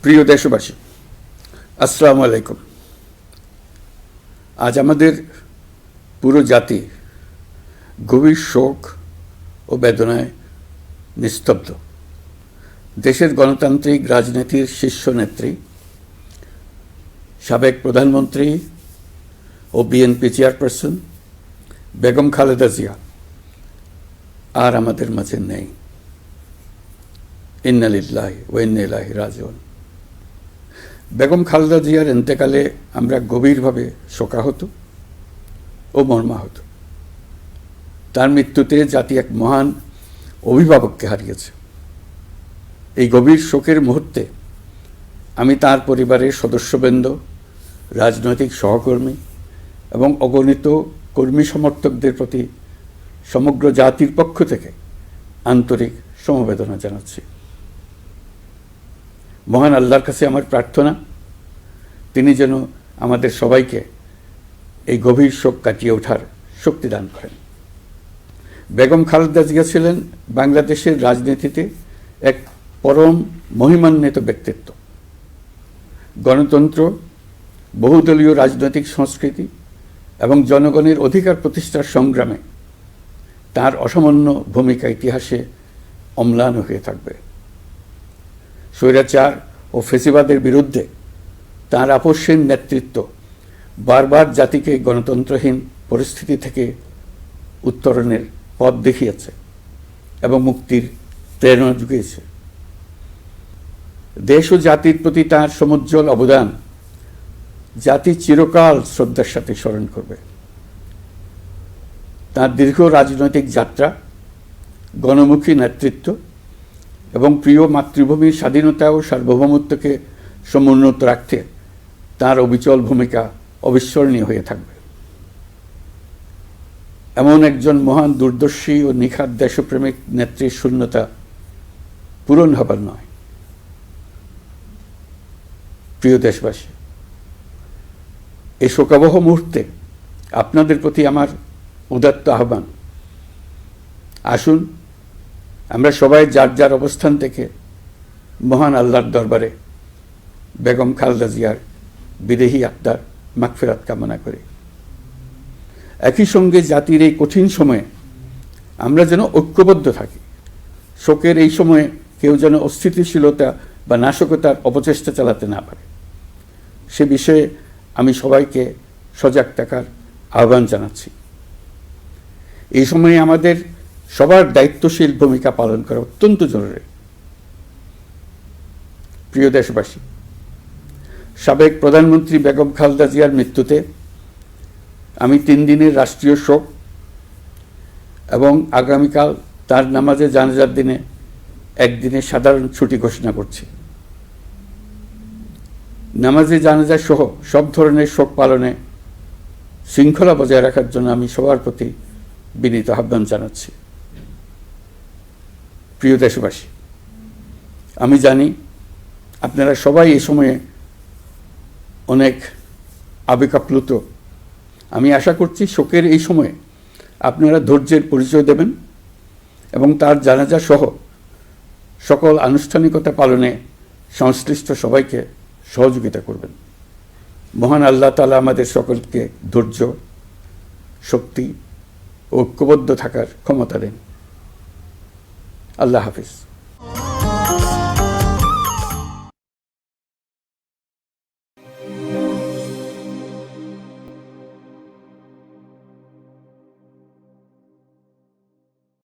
প্রিয় দেশবাসী, আসসালামু আলাইকুম। আজ আমাদের পুরো জাতি গভীর শোক ও বেদনায় নিস্তব্ধ। দেশের গণতান্ত্রিক রাজনীতির শীর্ষ নেত্রী, সাবেক প্রধানমন্ত্রী ও বিএনপি চেয়ারপারসন বেগম খালেদা জিয়া আর আমাদের মাঝে নেই। ইন্না লিল্লাহি ওয়া ইন্না ইলাইহি রাজিউন। বেগম খালেদা জিয়ার ইন্তেকালে আমরা গভীরভাবে শোকাহত ও মর্মাহত। তার মৃত্যুতে জাতি এক মহান অভিভাবককে হারিয়েছে। এই গভীর শোকের মুহূর্তে আমি তার পরিবারের সদস্যবৃন্দ, রাজনৈতিক সহকর্মী এবং অগণিত কর্মী সমর্থকদের প্রতি সমগ্র জাতির পক্ষ থেকে আন্তরিক সমবেদনা জানাচ্ছি। মহান আল্লাহর কাছে আমার প্রার্থনা, তিনি যেন আমাদের সবাইকে এই গভীর শোক কাটিয়ে ওঠার শক্তি দান করেন। বেগম খালেদা জিয়া ছিলেন বাংলাদেশের রাজনীতিতে এক পরম মহিমান্বিত ব্যক্তিত্ব। গণতন্ত্র, বহুদলীয় রাজনৈতিক সংস্কৃতি এবং জনগণের অধিকার প্রতিষ্ঠার সংগ্রামে তার অসামান্য ভূমিকা ইতিহাসে অম্লান হয়ে থাকবে। স্বৈরাচার ও ফেসিবাদের বিরুদ্ধে তাঁর আপসহীন নেতৃত্ব বারবার জাতিকে গণতন্ত্রহীন পরিস্থিতি থেকে উত্তরণের পথ দেখিয়েছে এবং মুক্তির প্রেরণা জুগিয়েছে। দেশ ও জাতির প্রতি তাঁর সমুজ্জ্বল অবদান জাতি চিরকাল শ্রদ্ধার সাথে স্মরণ করবে। তাঁর দীর্ঘ রাজনৈতিক যাত্রা, গণমুখী নেতৃত্ব এবং প্রিয় মাতৃভূমির স্বাধীনতা ও সার্বভৌমত্বকে সমুন্নত রাখতে তাঁর অবিচল ভূমিকা অবিস্মরণীয় হয়ে থাকবে। এমন একজন মহান দূরদর্শী ও নিখাদ দেশপ্রেমিক নেত্রীর শূন্যতা পূরণ হবার নয়। প্রিয় দেশবাসী, এই শোকাবহ মুহূর্তে আপনাদের প্রতি আমার উদাত্ত আহ্বান, আসুন আমরা সবাই যার যার অবস্থান থেকে মহান আল্লাহর দরবারে বেগম খালেদা জিয়ার বিদেহী আত্মার মাগফিরাত কামনা করি। একই সঙ্গে জাতির এই কঠিন সময়ে আমরা যেন ঐক্যবদ্ধ থাকি। শোকের এই সময়ে কেউ যেন অস্থিতিশীলতা বা নাশকতার অপচেষ্টা চালাতে না পারে, সে বিষয়ে আমি সবাইকে সজাগ থাকার আহ্বান জানাচ্ছি। এই সময়ে আমাদের সবার দায়িত্বশীল ভূমিকা পালন করা অত্যন্ত জরুরি। প্রিয় দেশবাসী, সাবেক প্রধানমন্ত্রী বেগম খালেদা জিয়ার মৃত্যুতে আমি 3 দিনের রাষ্ট্রীয় শোক এবং আগামীকাল তার নামাজে জানাজার দিনে একদিনের সাধারণ ছুটি ঘোষণা করছি। নামাজে জানাজা সহ সব ধরনের শোক পালনে শৃঙ্খলা বজায় রাখার জন্য আমি সবার প্রতি বিনীত আহ্বান জানাচ্ছি। প্রিয় দেশবাসী, আমি জানি আপনারা সবাই এই সময়ে অনেক আবেগাপ্লুত। আমি আশা করছি শোকের এই সময়ে আপনারা ধৈর্যের পরিচয় দেবেন এবং তার জানাজা সহ সকল আনুষ্ঠানিকতা পালনে সংশ্লিষ্ট সবাইকে সহযোগিতা করবেন। মহান আল্লাহ তাআলা আমাদের সকলকে ধৈর্য, শক্তি ও ঐক্যবদ্ধ থাকার ক্ষমতা দেন। আল্লাহ হাফিজ।